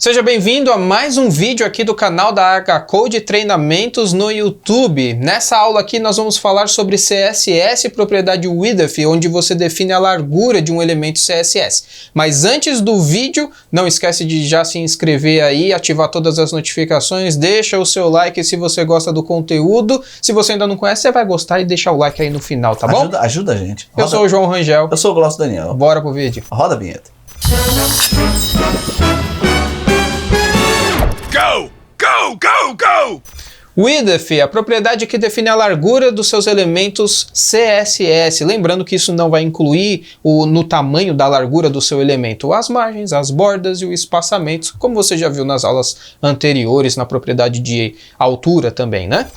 Seja bem-vindo a mais um vídeo aqui do canal da HCode Treinamentos no YouTube. Nessa aula aqui nós vamos falar sobre CSS, propriedade width, onde você define a largura de um elemento CSS. Mas antes do vídeo, não esquece de já se inscrever aí, ativar todas as notificações, deixa o seu like se você gosta do conteúdo. Se você ainda não conhece, você vai gostar e deixa o like aí no final, tá bom? Ajuda a gente. Eu sou o João Rangel. Eu sou o Glaucio Daniel. Bora pro vídeo. Roda a vinheta. Go! Go! Go! Go! Width é a propriedade que define a largura dos seus elementos CSS. Lembrando que isso não vai incluir no tamanho da largura do seu elemento as margens, as bordas e o espaçamento, como você já viu nas aulas anteriores, na propriedade de altura também, né?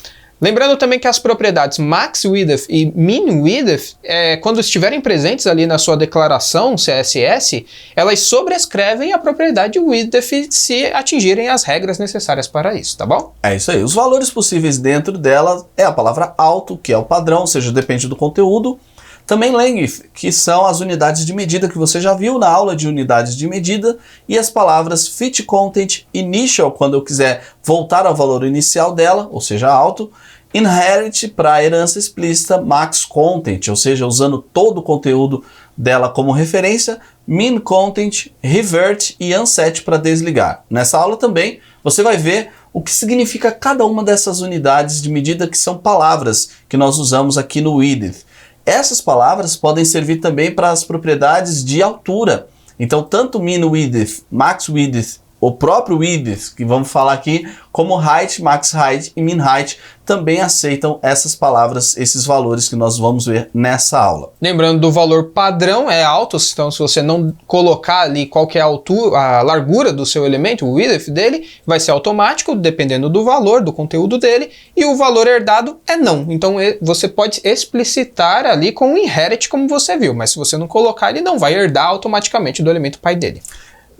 Lembrando também que as propriedades max width e min width, quando estiverem presentes ali na sua declaração CSS, elas sobrescrevem a propriedade width se atingirem as regras necessárias para isso, tá bom? É isso aí. Os valores possíveis dentro dela é a palavra alto, que é o padrão, ou seja, depende do conteúdo. Também length, que são as unidades de medida que você já viu na aula de unidades de medida, e as palavras fit content, initial, quando eu quiser voltar ao valor inicial dela, ou seja, alto, inherit para herança explícita, max content, ou seja, usando todo o conteúdo dela como referência, min content, revert e unset para desligar. Nessa aula também você vai ver o que significa cada uma dessas unidades de medida, que são palavras que nós usamos aqui no width. Essas palavras podem servir também para as propriedades de altura. Então, tanto min width, max width, o próprio width, que vamos falar aqui, como height, max height e min height, também aceitam essas palavras, esses valores que nós vamos ver nessa aula. Lembrando do valor padrão é alto, então se você não colocar ali qual que é a largura do seu elemento, o width dele, vai ser automático, dependendo do valor, do conteúdo dele, e o valor herdado é não. Então você pode explicitar ali com o inherit, como você viu, mas se você não colocar, ele não vai herdar automaticamente do elemento pai dele.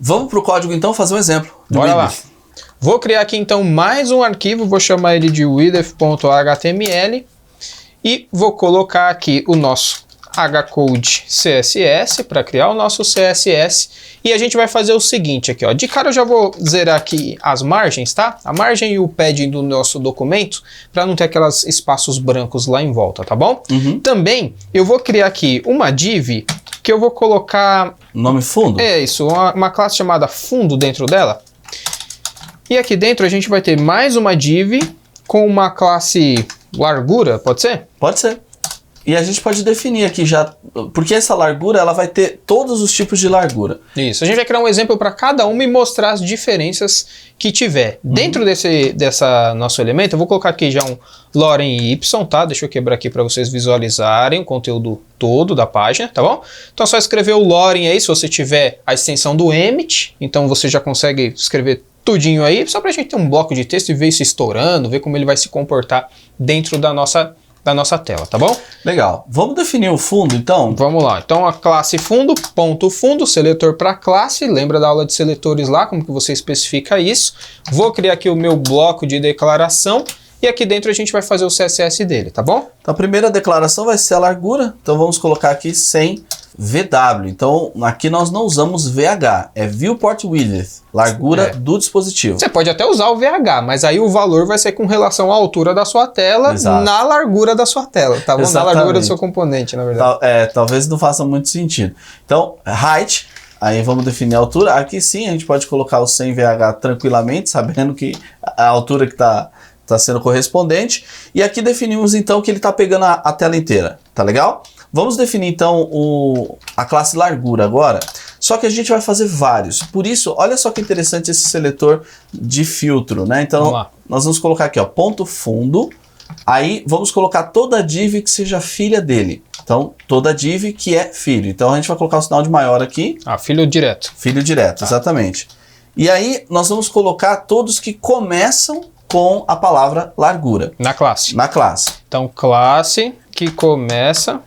Vamos para o código então fazer um exemplo. Bora lá. Vou criar aqui então mais um arquivo, vou chamar ele de width.html e vou colocar aqui o nosso HCode CSS para criar o nosso CSS, e a gente vai fazer o seguinte aqui, ó. De cara eu já vou zerar aqui as margens, tá? A margem e o padding do nosso documento, para não ter aqueles espaços brancos lá em volta, tá bom? Também eu vou criar aqui uma div que eu vou colocar... Nome fundo? É isso, uma classe chamada fundo dentro dela. E aqui dentro a gente vai ter mais uma div com uma classe largura, pode ser? Pode ser. E a gente pode definir aqui já, porque essa largura ela vai ter todos os tipos de largura. Isso, a gente vai criar um exemplo para cada uma e mostrar as diferenças que tiver. Dentro dessa nosso elemento, eu vou colocar aqui já um lorem y, tá? Deixa eu quebrar aqui para vocês visualizarem o conteúdo todo da página, tá bom? Então é só escrever o lorem aí, se você tiver a extensão do emmet, então você já consegue escrever tudinho aí, só para a gente ter um bloco de texto e ver isso estourando, ver como ele vai se comportar dentro da nossa tela, tá bom? Legal. Vamos definir o fundo, então? Vamos lá. Então, a classe fundo, ponto fundo, seletor para classe. Lembra da aula de seletores lá, como que você especifica isso. Vou criar aqui o meu bloco de declaração e aqui dentro a gente vai fazer o CSS dele, tá bom? Então, a primeira declaração vai ser a largura. Então, vamos colocar aqui sem VW. Então, aqui nós não usamos VH, é Viewport Width, largura do dispositivo. Você pode até usar o VH, mas aí o valor vai ser com relação à altura da sua tela, na largura da sua tela, tá bom? Exatamente. Na largura do seu componente, na verdade. Talvez não faça muito sentido. Então, height, aí vamos definir a altura. Aqui sim, a gente pode colocar o sem VH tranquilamente, sabendo que a altura que está sendo correspondente. E aqui definimos então que ele está pegando a tela inteira, tá legal? Vamos definir então a classe largura agora, só que a gente vai fazer vários. Por isso, olha só que interessante esse seletor de filtro, né? Então, nós vamos colocar aqui, ó, ponto fundo, aí vamos colocar toda div que seja filha dele. Então, toda div que é filho. Então, a gente vai colocar o sinal de maior aqui. Filho direto. Filho direto, exatamente. E aí, nós vamos colocar todos que começam com a palavra largura. Na classe. Na classe. Então, classe que começa...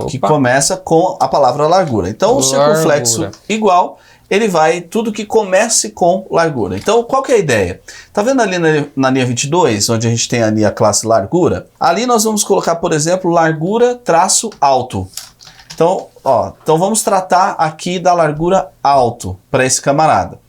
que começa com a palavra largura. Então, o circunflexo igual, ele vai tudo que comece com largura. Então, qual que é a ideia? Tá vendo ali na linha 22, onde a gente tem ali a classe largura? Ali nós vamos colocar, por exemplo, largura traço alto. Então, então vamos tratar aqui da largura alto para esse camarada.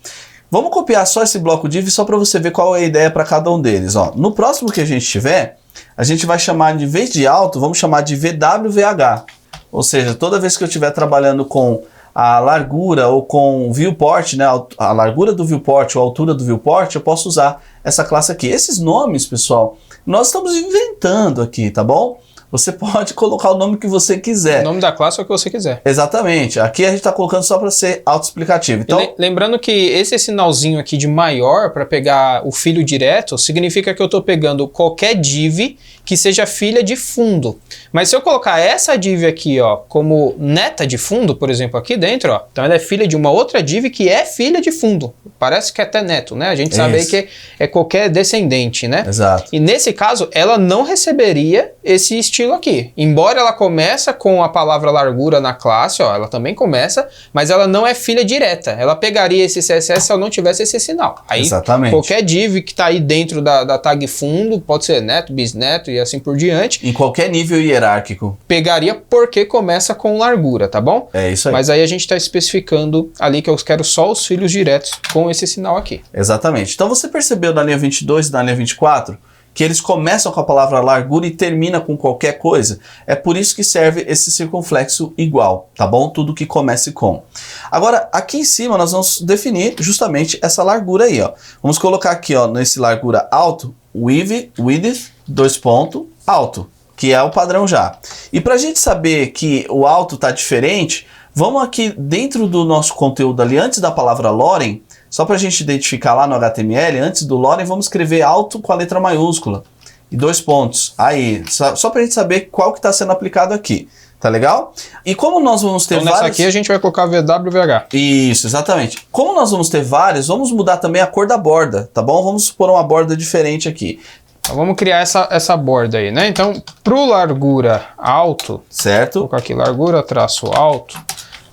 Vamos copiar só esse bloco div só para você ver qual é a ideia para cada um deles. Ó, no próximo que a gente tiver, a gente vai chamar, de vez de alto, vamos chamar de VWVH. Ou seja, toda vez que eu estiver trabalhando com a largura ou com o viewport, né, a largura do viewport ou a altura do viewport, eu posso usar essa classe aqui. Esses nomes, pessoal, nós estamos inventando aqui, tá bom? Você pode colocar o nome que você quiser. O nome da classe é o que você quiser. Exatamente. Aqui a gente está colocando só para ser autoexplicativo. Então, lembrando que esse sinalzinho aqui de maior para pegar o filho direto significa que eu estou pegando qualquer div que seja filha de fundo. Mas se eu colocar essa div aqui, ó, como neta de fundo, por exemplo, aqui dentro, ó, então ela é filha de uma outra div que é filha de fundo. Parece que é até neto, né? A gente sabe aí que é qualquer descendente, né? Exato. E nesse caso, ela não receberia esse estilo aqui. Embora ela começa com a palavra largura na classe, ó, ela também começa, mas ela não é filha direta. Ela pegaria esse CSS se ela não tivesse esse sinal. Aí, exatamente. Qualquer div que está aí dentro da tag fundo, pode ser neto, bisneto e assim por diante. Em qualquer nível hierárquico. Pegaria porque começa com largura, tá bom? É isso aí. Mas aí a gente está especificando ali que eu quero só os filhos diretos com esse sinal aqui. Exatamente. Então você percebeu na linha 22 e na linha 24 que eles começam com a palavra largura e terminam com qualquer coisa? É por isso que serve esse circunflexo igual, tá bom? Tudo que comece com. Agora, aqui em cima nós vamos definir justamente essa largura aí, ó. Vamos colocar aqui, ó, nesse largura alto, width, 2 pontos, alto, que é o padrão já. E para a gente saber que o alto tá diferente, vamos aqui dentro do nosso conteúdo ali, antes da palavra Loren, só para a gente identificar lá no HTML, antes do Loren, vamos escrever alto com a letra maiúscula e 2 pontos. Aí, só para a gente saber qual que está sendo aplicado aqui. Tá legal? E como nós vamos ter então, vários... nessa aqui a gente vai colocar VWVH. Isso, exatamente. Como nós vamos ter vários, vamos mudar também a cor da borda, tá bom? Vamos supor uma borda diferente aqui. Então, vamos criar essa borda aí, né? Então, pro largura alto, certo? Vou colocar aqui largura traço alto,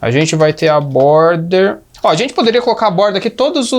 a gente vai ter a border... Ó, a gente poderia colocar a borda aqui, todas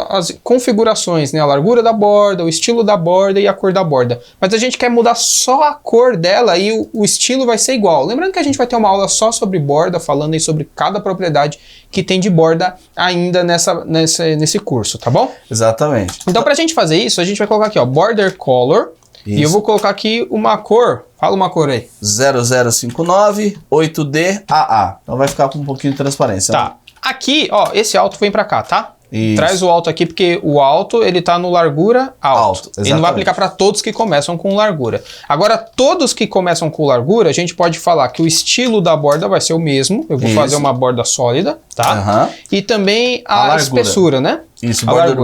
as configurações, né? A largura da borda, o estilo da borda e a cor da borda. Mas a gente quer mudar só a cor dela e o estilo vai ser igual. Lembrando que a gente vai ter uma aula só sobre borda, falando aí sobre cada propriedade que tem de borda ainda nesse curso, tá bom? Exatamente. Então, pra gente fazer isso, a gente vai colocar aqui, ó, border color. Isso. E eu vou colocar aqui uma cor. Fala uma cor aí. 0059 8D AA. Então vai ficar com um pouquinho de transparência. Tá. Né? Aqui, ó, esse alto vem pra cá, tá? Isso. Traz o alto aqui, porque o alto, ele tá no largura alto. Ele não vai aplicar para todos que começam com largura. Agora, todos que começam com largura, a gente pode falar que o estilo da borda vai ser o mesmo. Eu vou fazer uma borda sólida, tá? E também a espessura, né? Isso, border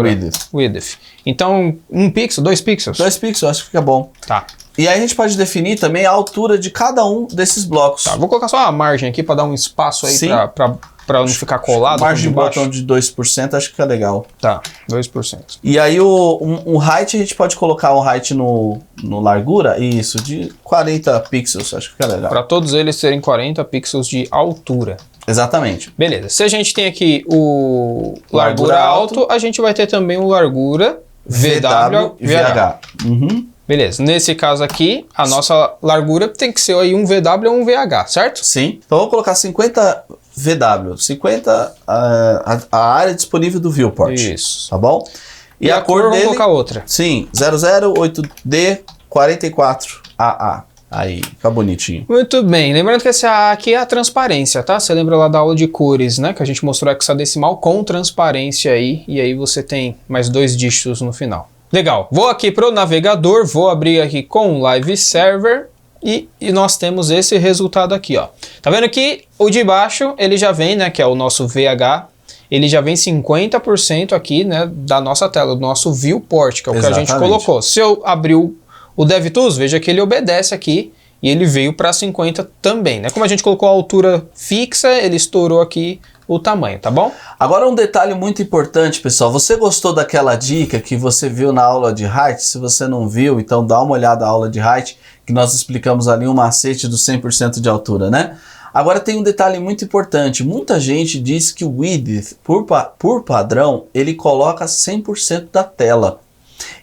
width. Então, 1 pixel, 2 pixels? 2 pixels, acho que fica bom. Tá. E aí a gente pode definir também a altura de cada um desses blocos. Tá, vou colocar só uma margem aqui para dar um espaço aí para não ficar colado. Margem de botão de 2%, acho que fica legal. Tá, 2%. E aí o height, a gente pode colocar o height no largura, isso, de 40 pixels, acho que fica legal. Para todos eles terem 40 pixels de altura. Exatamente. Beleza, se a gente tem aqui o largura alto, a gente vai ter também o largura VWVH. Beleza, nesse caso aqui, a nossa largura tem que ser aí um VW ou um VH, certo? Sim. Então vou colocar 50 VW, 50 a área disponível do viewport. Isso. Tá bom? E a cor vamos colocar outra. Sim, 008D44AA. Aí, fica bonitinho. Muito bem, lembrando que esse A aqui é a transparência, tá? Você lembra lá da aula de cores, né? Que a gente mostrou hexadecimal com transparência aí, e aí você tem mais 2 dígitos no final. Legal, vou aqui pro navegador, vou abrir aqui com o Live Server e nós temos esse resultado aqui, ó. Tá vendo que o de baixo, ele já vem, né, que é o nosso VH, ele já vem 50% aqui, né, da nossa tela, do nosso viewport, que é o que a gente colocou. Se eu abrir o DevTools, veja que ele obedece aqui e ele veio para 50 também, né? Como a gente colocou a altura fixa, ele estourou aqui o tamanho, tá bom? Agora um detalhe muito importante, pessoal. Você gostou daquela dica que você viu na aula de height? Se você não viu, então dá uma olhada na aula de height, que nós explicamos ali um macete do 100% de altura, né? Agora tem um detalhe muito importante. Muita gente diz que o width, por padrão, ele coloca 100% da tela.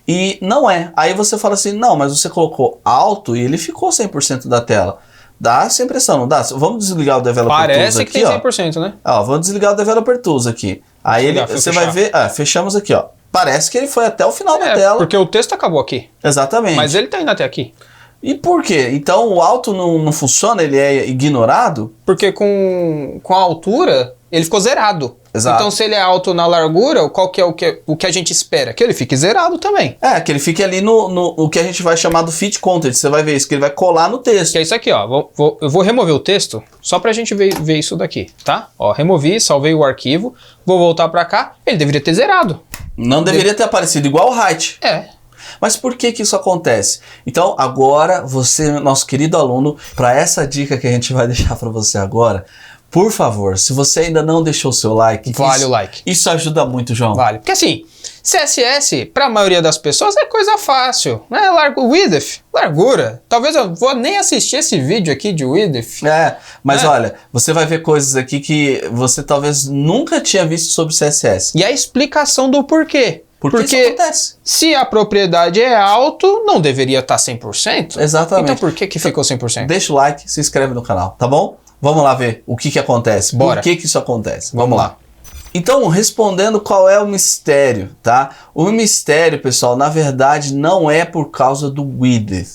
E não é. Aí você fala assim, não, mas você colocou alto e ele ficou 100% da tela. Dá essa impressão, não dá? Vamos desligar o Developer Tools Parece aqui, que tem ó. 100%, né? Ó, vamos desligar o Developer Tools aqui. Aí você vai ver, fechamos aqui, ó. Parece que ele foi até o final da tela. Porque o texto acabou aqui. Exatamente. Mas ele tá indo até aqui. E por quê? Então o alto não funciona, ele é ignorado? Porque com a altura, ele ficou zerado. Exato. Então, se ele é alto na largura, qual que é o que a gente espera? Que ele fique zerado também. Que ele fique ali no que a gente vai chamar do fit content. Você vai ver isso, que ele vai colar no texto. Que é isso aqui, ó. Eu vou remover o texto só pra gente ver isso daqui, tá? Ó, removi, salvei o arquivo. Vou voltar pra cá. Ele deveria ter zerado. Não deveria ter aparecido igual o height. Mas por que isso acontece? Então, agora, você, nosso querido aluno, para essa dica que a gente vai deixar para você agora, por favor, se você ainda não deixou o seu like... Vale o like. Isso ajuda muito, João. Vale. Porque assim, CSS, para a maioria das pessoas, é coisa fácil. Né? Width, largura. Talvez eu vou nem assistir esse vídeo aqui de width. Mas olha, você vai ver coisas aqui que você talvez nunca tinha visto sobre CSS. E a explicação do porquê. Porque isso acontece. Se a propriedade é alto, não deveria estar 100%. Exatamente. Então por que ficou 100%? Deixa o like, se inscreve no canal, tá bom? Vamos lá ver o que acontece. Bora. Por que isso acontece? Vamos lá. Então, respondendo qual é o mistério, tá? O mistério, pessoal, na verdade, não é por causa do width.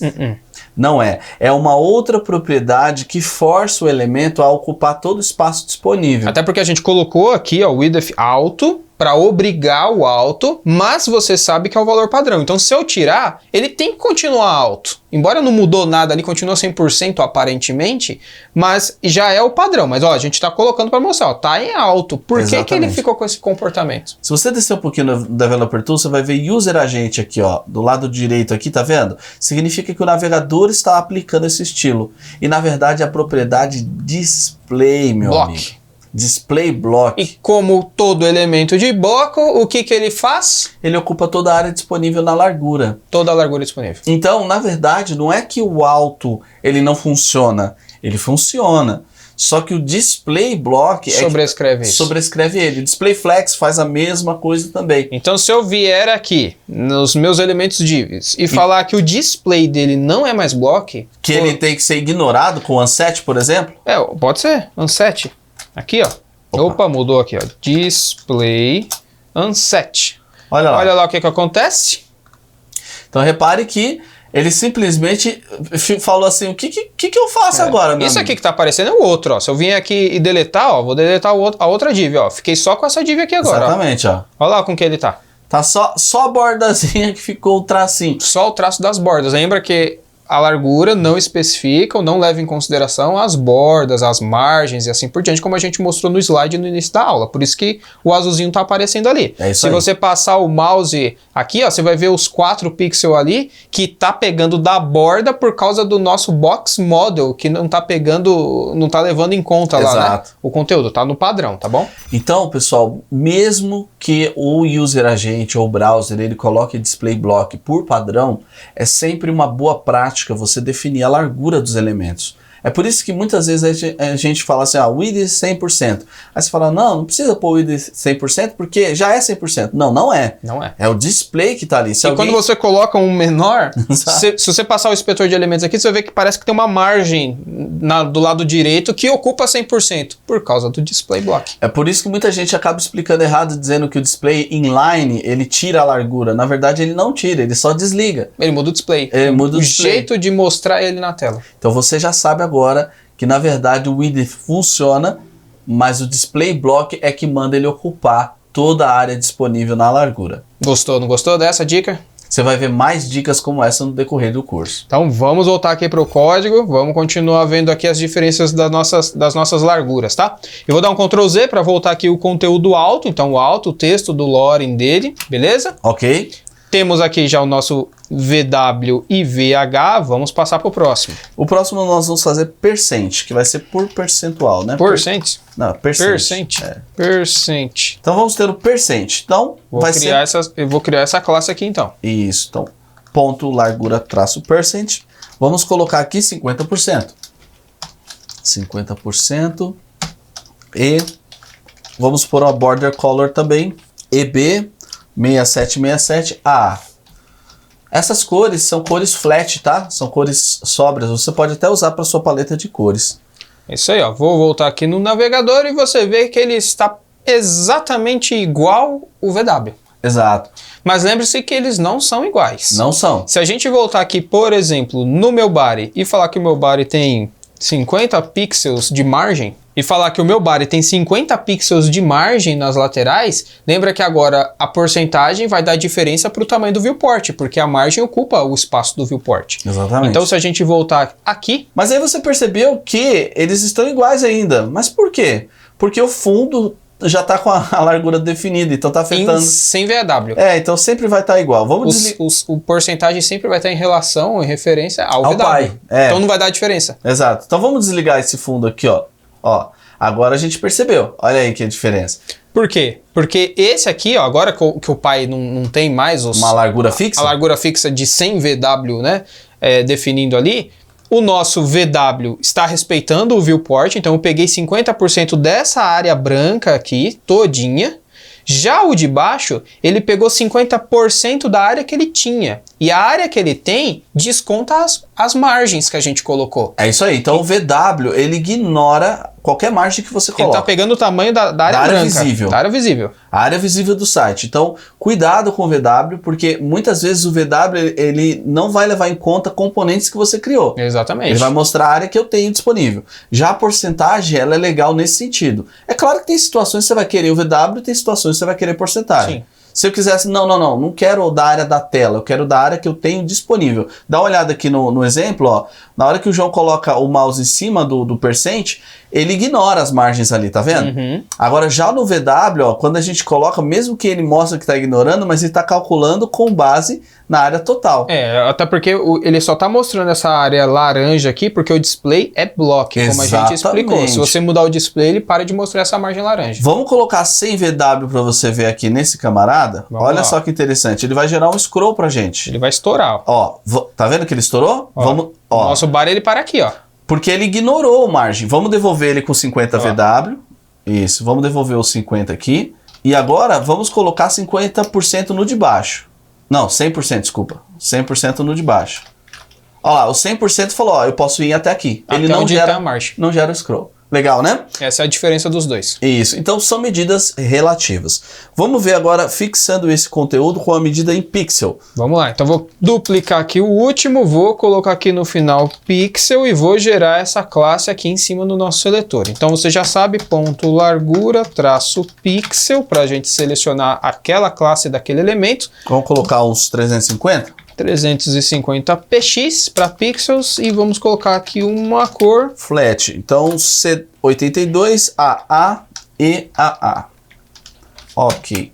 Não é. É uma outra propriedade que força o elemento a ocupar todo o espaço disponível. Até porque a gente colocou aqui, ó, o width alto para obrigar o alto, mas você sabe que é o valor padrão. Então, se eu tirar, ele tem que continuar alto. Embora não mudou nada ali, continua 100% aparentemente, mas já é o padrão. Mas ó, a gente está colocando para mostrar, ó, tá em alto. Por que ele ficou com esse comportamento? Se você descer um pouquinho no Developer Tools, você vai ver User Agent aqui, ó, do lado direito aqui, tá vendo? Significa que o navegador está aplicando esse estilo. E na verdade a propriedade display, meu amigo. Display block. E como todo elemento de bloco, o que ele faz? Ele ocupa toda a área disponível na largura. Toda a largura disponível. Então, na verdade, não é que o alto ele não funciona. Ele funciona. Só que o display block sobrescreve isso. Sobrescreve ele. O display flex faz a mesma coisa também. Então, se eu vier aqui nos meus elementos divs e falar que o display dele não é mais block... Que ele tem que ser ignorado com unset, por exemplo? Pode ser. Unset. Aqui, ó. Opa, mudou aqui, ó. Display unset. Olha lá. Olha lá o que acontece. Então, repare que ele simplesmente falou assim, o que eu faço agora, meu Isso amigo? aqui que tá aparecendo é o outro, ó. Se eu vim aqui e deletar, ó, vou deletar a outra div, ó. Fiquei só com essa div aqui agora. Exatamente, ó. Olha lá com que ele tá. Tá só a bordazinha que ficou o tracinho. Só o traço das bordas. Lembra que a largura não especifica ou não leva em consideração as bordas, as margens e assim por diante, como a gente mostrou no slide no início da aula. Por isso que o azulzinho está aparecendo ali. É isso Se aí. você passar o mouse aqui, ó, você vai ver os 4 pixels ali que tá pegando da borda por causa do nosso box model, que não tá pegando, não tá levando em conta lá, né? O conteúdo, tá no padrão, tá bom? Então, pessoal, mesmo que o user agent ou o browser ele coloque display block por padrão, é sempre uma boa prática você definir a largura dos elementos. É por isso que muitas vezes a gente fala assim, width 100%. Aí você fala, não precisa pôr width 100% porque já é 100%. Não é. Não é. É o display que está ali. Quando você coloca um menor, se você passar o inspetor de elementos aqui, você vai ver que parece que tem uma margem do lado direito que ocupa 100% por causa do display block. É por isso que muita gente acaba explicando errado, dizendo que o display inline, ele tira a largura. Na verdade, ele não tira, ele só desliga. Ele muda o display. Ele muda o display. Jeito de mostrar ele na tela. Então você já sabe agora que na verdade o width funciona, mas o display block é que manda ele ocupar toda a área disponível na largura. Gostou, não gostou dessa dica? Você vai ver mais dicas como essa no decorrer do curso. Então vamos voltar aqui para o código, vamos continuar vendo aqui as diferenças das nossas larguras, tá? Eu vou dar um Ctrl Z para voltar aqui o conteúdo alto, então o alto, o texto do lorem dele, beleza? Ok. Temos aqui já o nosso VW e VH, vamos passar para o próximo. O próximo nós vamos fazer percent, que vai ser por percentual, né? Percent? Não, percent. Percent. Então vamos ter o percent. Então eu vou criar essa classe aqui então. Isso, então ponto largura traço percent. Vamos colocar aqui 50%. 50% e vamos pôr uma border color também, EB 6767A. Essas cores são cores flat, tá? São cores sóbrias. Você pode até usar para sua paleta de cores. Isso aí, ó. Vou voltar aqui no navegador e você vê que ele está exatamente igual o VW. Exato. Mas lembre-se que eles não são iguais. Não são. Se a gente voltar aqui, por exemplo, no meu body e falar que o meu body tem 50 pixels de margem e falar que o meu body tem 50 pixels de margem nas laterais, lembra que agora a porcentagem vai dar diferença para o tamanho do viewport, porque a margem ocupa o espaço do viewport. Exatamente. Então se a gente voltar aqui... Mas aí você percebeu que eles estão iguais ainda. Mas por quê? Porque o fundo já está com a largura definida, então está afetando... Sem VW. Então sempre vai estar igual. Vamos O porcentagem sempre vai estar em relação, em referência ao VW. pai. Então não vai dar diferença. Exato. Então vamos desligar esse fundo aqui, ó. Agora a gente percebeu. Olha aí que diferença. Por quê? Porque esse aqui, ó, agora que o pai não tem mais uma largura fixa? A largura fixa de 100 VW, né? Definindo ali, o nosso VW está respeitando o viewport, então eu peguei 50% dessa área branca aqui, todinha. Já o de baixo, ele pegou 50% da área que ele tinha. E a área que ele tem desconta as margens que a gente colocou. É isso aí. Então o VW, ele ignora qualquer margem que você coloca. Ele está pegando o tamanho da área branca. Visível. Da área visível. A área visível do site. Então, cuidado com o VW, porque muitas vezes o VW ele não vai levar em conta componentes que você criou. Exatamente. Ele vai mostrar a área que eu tenho disponível. Já a porcentagem, ela é legal nesse sentido. É claro que tem situações que você vai querer o VW e tem situações que você vai querer porcentagem. Sim. Se eu quisesse, não quero da área da tela, eu quero da área que eu tenho disponível. Dá uma olhada aqui no exemplo, ó. Na hora que o João coloca o mouse em cima do percent, ele ignora as margens ali, tá vendo? Uhum. Agora já no VW, ó, quando a gente coloca, mesmo que ele mostra que está ignorando, mas ele está calculando com base na área total. Até porque ele só está mostrando essa área laranja aqui porque o display é block, como a gente explicou. Se você mudar o display, ele para de mostrar essa margem laranja. Vamos colocar 100 VW para você ver aqui nesse camarada. Olha só que interessante. Ele vai gerar um scroll pra gente. Ele vai estourar. Ó, tá vendo que ele estourou? Nosso bar ele para aqui, ó. Porque ele ignorou a margem. Vamos devolver ele com 50 VW. Isso, vamos devolver os 50 aqui. E agora vamos colocar 50% no de baixo. Não, 100%, desculpa. 100% no de baixo. Ó lá, o 100% falou, ó, eu posso ir até aqui. Até ele não gera a margem. Não gera o scroll. Legal, né? Essa é a diferença dos dois. Isso. Então são medidas relativas. Vamos ver agora fixando esse conteúdo com a medida em pixel. Vamos lá. Então vou duplicar aqui o último, vou colocar aqui no final pixel e vou gerar essa classe aqui em cima do nosso seletor. Então você já sabe, ponto largura traço pixel para a gente selecionar aquela classe daquele elemento. Vamos colocar uns 350? 350 px para pixels e vamos colocar aqui uma cor flat. Então C82 AA e AA. Ok.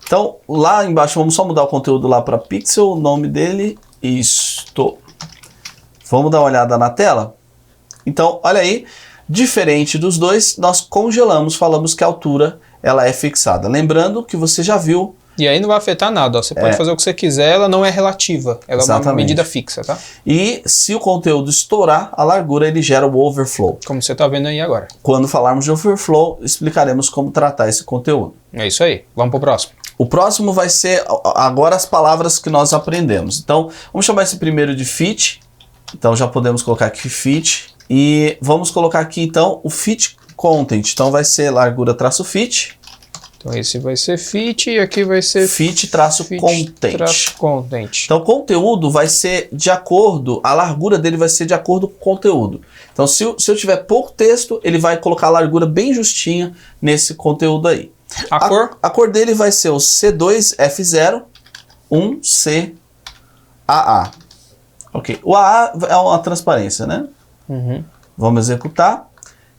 Então lá embaixo vamos só mudar o conteúdo lá para pixel, o nome dele isto. Vamos dar uma olhada na tela. Então olha aí, diferente dos dois, nós congelamos, falamos que a altura ela é fixada. Lembrando que você já viu. E aí não vai afetar nada, ó. Você pode fazer o que você quiser, ela não é relativa, ela é uma medida fixa, tá? E se o conteúdo estourar, a largura ele gera o overflow. Como você está vendo aí agora. Quando falarmos de overflow, explicaremos como tratar esse conteúdo. É isso aí, vamos pro próximo. O próximo vai ser agora as palavras que nós aprendemos. Então, vamos chamar esse primeiro de fit. Então já podemos colocar aqui fit. E vamos colocar aqui então o fit content. Então vai ser largura traço fit. Então esse vai ser fit e aqui vai ser fit traço content. Então o conteúdo vai ser de acordo, a largura dele vai ser de acordo com o conteúdo. Então se eu tiver pouco texto, ele vai colocar a largura bem justinha nesse conteúdo aí. A cor dele vai ser o C2F0 1CAA. Ok. O AA é uma transparência, né? Uhum. Vamos executar.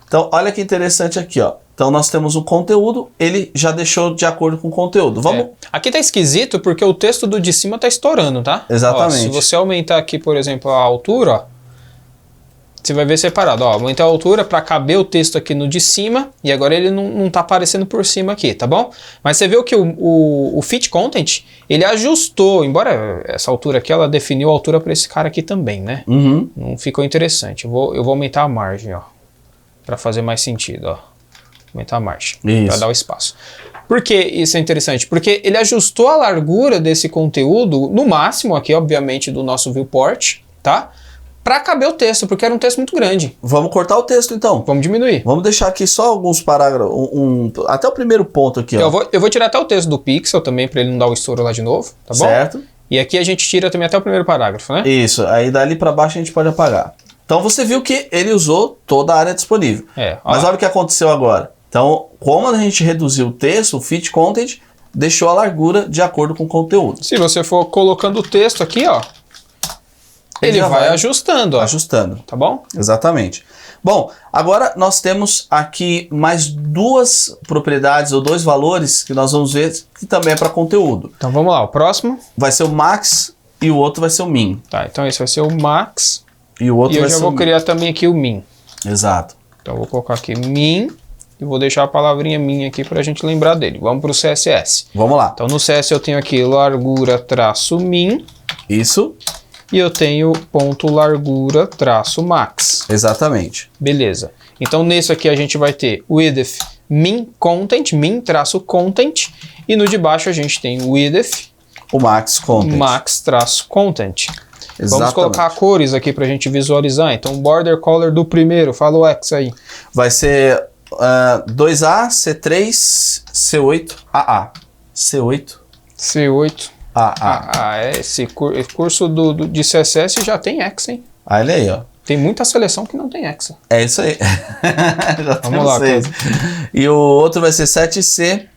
Então olha que interessante aqui, ó. Então nós temos um conteúdo, ele já deixou de acordo com o conteúdo. Vamos. Aqui tá esquisito porque o texto do de cima tá estourando, tá? Exatamente. Ó, se você aumentar aqui, por exemplo, a altura, ó, você vai ver separado. Ó, aumentar a altura para caber o texto aqui no de cima e agora ele não tá aparecendo por cima aqui, tá bom? Mas você viu que o fit content, ele ajustou, embora essa altura aqui, ela definiu a altura para esse cara aqui também, né? Uhum. Não ficou interessante. Eu vou aumentar a margem, ó, para fazer mais sentido, ó. Aumentar a margem. Isso. Para dar o espaço. Por que isso é interessante? Porque ele ajustou a largura desse conteúdo, no máximo aqui, obviamente, do nosso viewport, tá? Para caber o texto, porque era um texto muito grande. Vamos cortar o texto, então. Vamos diminuir. Vamos deixar aqui só alguns parágrafos, até o primeiro ponto aqui, ó. Eu vou tirar até o texto do pixel também, para ele não dar o estouro lá de novo, tá bom? Certo. E aqui a gente tira também até o primeiro parágrafo, né? Isso, aí dali para baixo a gente pode apagar. Então você viu que ele usou toda a área disponível. Mas olha o que aconteceu agora. Então, como a gente reduziu o texto, o fit content deixou a largura de acordo com o conteúdo. Se você for colocando o texto aqui, ó, ele vai ajustando, ó. Ajustando. Tá bom? Exatamente. Bom, agora nós temos aqui mais duas propriedades ou dois valores que nós vamos ver que também é para conteúdo. Então vamos lá, o próximo Vai ser o max e o outro vai ser o min. Tá, então esse vai ser o max E o outro e eu vai já ser vou o criar também aqui o min. Exato. Então eu vou colocar aqui min e vou deixar a palavrinha min aqui para a gente lembrar dele. Vamos para o CSS. Vamos lá. Então no CS eu tenho aqui largura traço min Isso. e eu tenho ponto largura traço max. Exatamente. Beleza. Então nesse aqui a gente vai ter width min content, min traço content, e no de baixo a gente tem width O max content. max traço content. Vamos Exatamente. colocar cores aqui para a gente visualizar. Então border color do primeiro, fala o X aí. Vai ser 2A, C3, C8, AA. C8, C8. AA. Esse curso de CSS já tem X, hein? Olha aí, ó. Tem muita seleção que não tem X. É isso aí. Já Vamos lá, seis. E o outro vai ser 7C,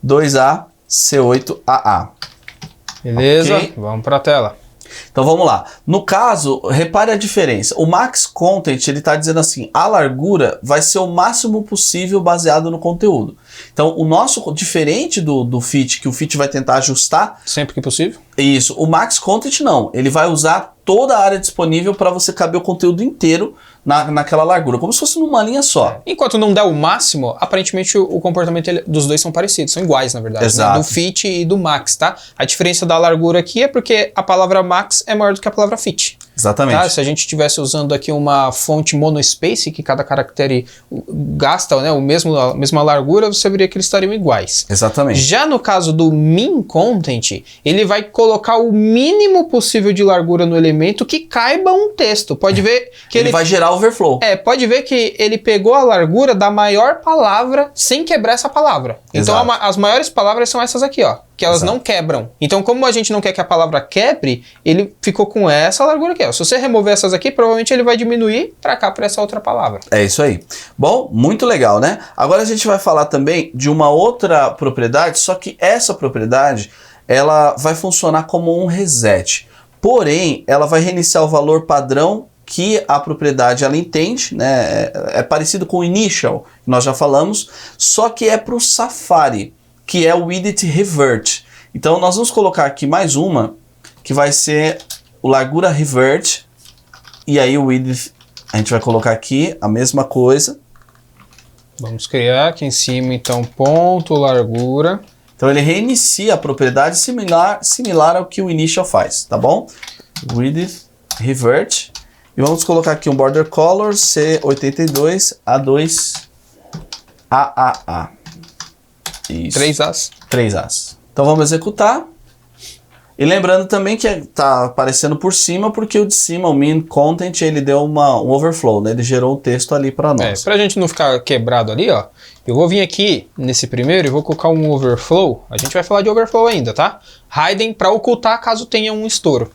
2A, C8, AA. Beleza? Ok. Vamos para a tela. Então vamos lá. No caso, repare a diferença. O max content, ele está dizendo assim, a largura vai ser o máximo possível baseado no conteúdo. Então o nosso, diferente do fit, que o fit vai tentar ajustar, Sempre que possível. isso, o max content não. Ele vai usar toda a área disponível para você caber o conteúdo inteiro naquela largura, como se fosse numa linha só. Enquanto não der o máximo, aparentemente o comportamento dos dois são parecidos, são iguais na verdade, Exato. né? Do fit e do max, tá? A diferença da largura aqui é porque a palavra max é maior do que a palavra fit. Exatamente. Tá? Se a gente estivesse usando aqui uma fonte monospace, que cada caractere gasta, né, a mesma largura, você veria que eles estariam iguais. Exatamente. Já no caso do min content, ele vai colocar o mínimo possível de largura no elemento que caiba um texto. Pode ver que Ele vai gerar overflow. pode ver que ele pegou a largura da maior palavra sem quebrar essa palavra. Então Exato. as maiores palavras são essas aqui, ó, que elas Exato. não quebram. Então como a gente não quer que a palavra quebre, ele ficou com essa largura aqui, ó. Se você remover essas aqui, provavelmente ele vai diminuir para cá, para essa outra palavra. É isso aí. Bom, muito legal, né? Agora a gente vai falar também de uma outra propriedade, só que essa propriedade, ela vai funcionar como um reset. Porém, ela vai reiniciar o valor padrão que a propriedade ela entende, né? É parecido com o initial, que nós já falamos, só que é para o Safari, que é o width revert. Então nós vamos colocar aqui mais uma, que vai ser o largura revert, e aí o width, a gente vai colocar aqui a mesma coisa. Vamos criar aqui em cima, então, ponto largura. Então ele reinicia a propriedade similar ao que o initial faz, tá bom? Width revert. E vamos colocar aqui um border color C82 A2 AAA. Isso. 3 As. 3 As. Então vamos executar. E lembrando também que tá aparecendo por cima, porque o de cima, o min content, ele deu um overflow, né? Ele gerou um texto ali para nós. Pra gente não ficar quebrado ali, ó, eu vou vir aqui nesse primeiro e vou colocar um overflow. A gente vai falar de overflow ainda, tá? Hidden para ocultar caso tenha um estouro.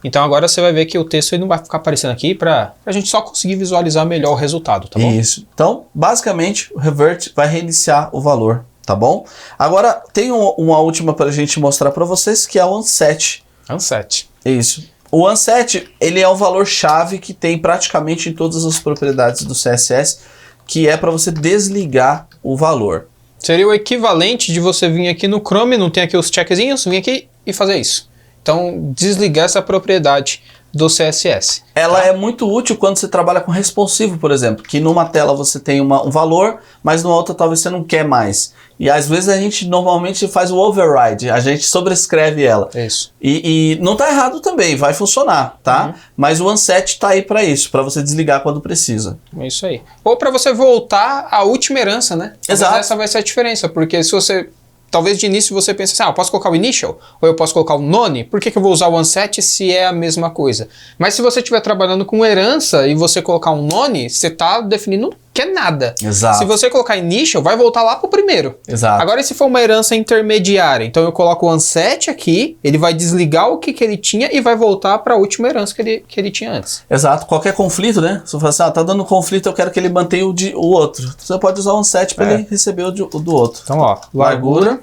Então agora você vai ver que o texto ele não vai ficar aparecendo aqui pra gente só conseguir visualizar melhor o resultado, tá bom? Isso. Então, basicamente, o revert vai reiniciar o valor, tá bom? Agora, tem uma última pra gente mostrar pra vocês, que é o unset. Unset. Isso. O unset, ele é um valor-chave que tem praticamente em todas as propriedades do CSS, que é para você desligar o valor. Seria o equivalente de você vir aqui no Chrome, não tem aqui os checkzinhos, vir aqui e fazer isso. Então, desligar essa propriedade do CSS. Ela é muito útil quando você trabalha com responsivo, por exemplo, que numa tela você tem um valor, mas numa outra talvez você não quer mais. E às vezes a gente normalmente faz o override, a gente sobrescreve ela. Isso. E não tá errado também, vai funcionar, tá? Mas o unset tá aí para isso, para você desligar quando precisa. É isso aí. Ou para você voltar à última herança, né? Exato. Essa vai ser a diferença, porque se você... Talvez de início você pense assim, eu posso colocar o initial ou eu posso colocar o none, por que eu vou usar o unset se é a mesma coisa? Mas se você estiver trabalhando com herança e você colocar um none, você está definindo que é nada. Exato. Se você colocar initial, vai voltar lá para o primeiro. Exato. Agora, se for uma herança intermediária, então eu coloco o unset aqui, ele vai desligar o que ele tinha e vai voltar para a última herança que ele tinha antes. Exato. Qualquer conflito, né? Se você fala assim, tá dando conflito, eu quero que ele mantenha o outro. Você pode usar o unset para ele receber o do outro. Então, ó, largura,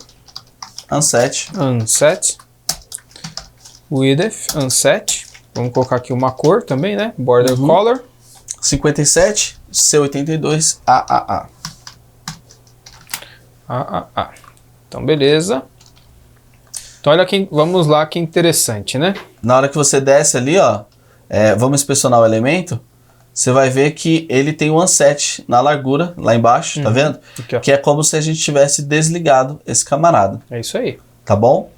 unset, width, unset. Vamos colocar aqui uma cor também, né? Border color. 57, C82, AAA. Então, beleza. Então, olha aqui, vamos lá, que interessante, né? Na hora que você desce ali, ó, vamos inspecionar o elemento, você vai ver que ele tem um unset na largura, lá embaixo, tá vendo? Aqui, ó. Que é como se a gente tivesse desligado esse camarada. É isso aí. Tá bom?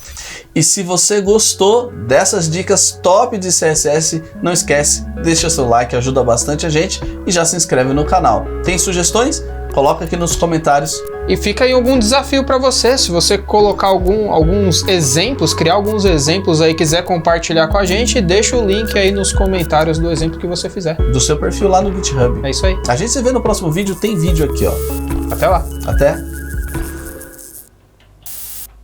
E se você gostou dessas dicas top de CSS, não esquece, deixa seu like, ajuda bastante a gente e já se inscreve no canal. Tem sugestões? Coloca aqui nos comentários. E fica aí algum desafio para você, se você colocar alguns exemplos, criar alguns exemplos aí, quiser compartilhar com a gente, deixa o link aí nos comentários do exemplo que você fizer. Do seu perfil lá no GitHub. É isso aí. A gente se vê no próximo vídeo, tem vídeo aqui, ó. Até lá. Até!